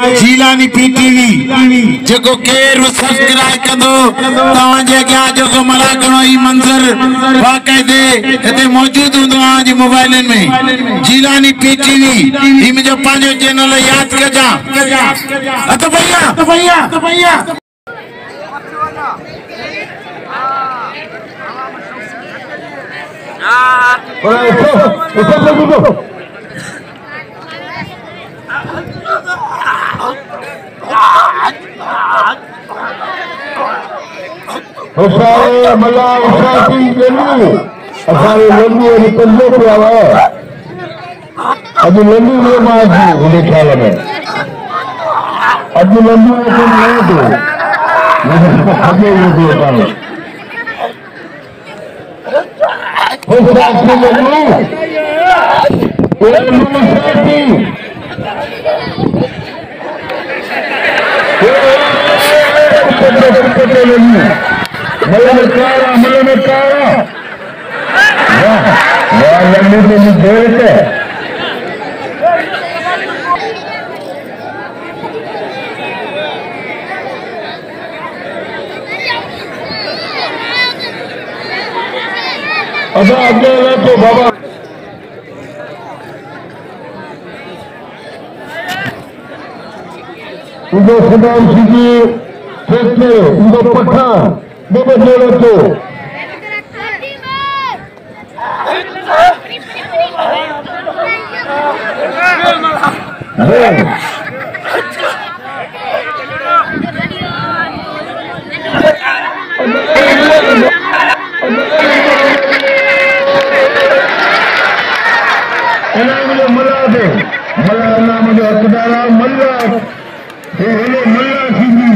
Jilani PTV जो केर subscribe कंदो तवाजे क्या जो मलाखड़ो ई मंजर बाकायदे इते मौजूद हुंदो आज मोबाइलन में जीलानी पीटीवी ई मुझे पांचो चैनल याद कजा तो भैया मलाह असारे लंबी पंजो पिया हुआ अज लंबी वो मां उन ख्याल में अज लंबी तो बाबा उनको सदाम सीधी फेंकते उनको पट्टा बाबा जोड़ो तो मलाह नाम जो हकदारा मल्लाह मल्लाह सीधी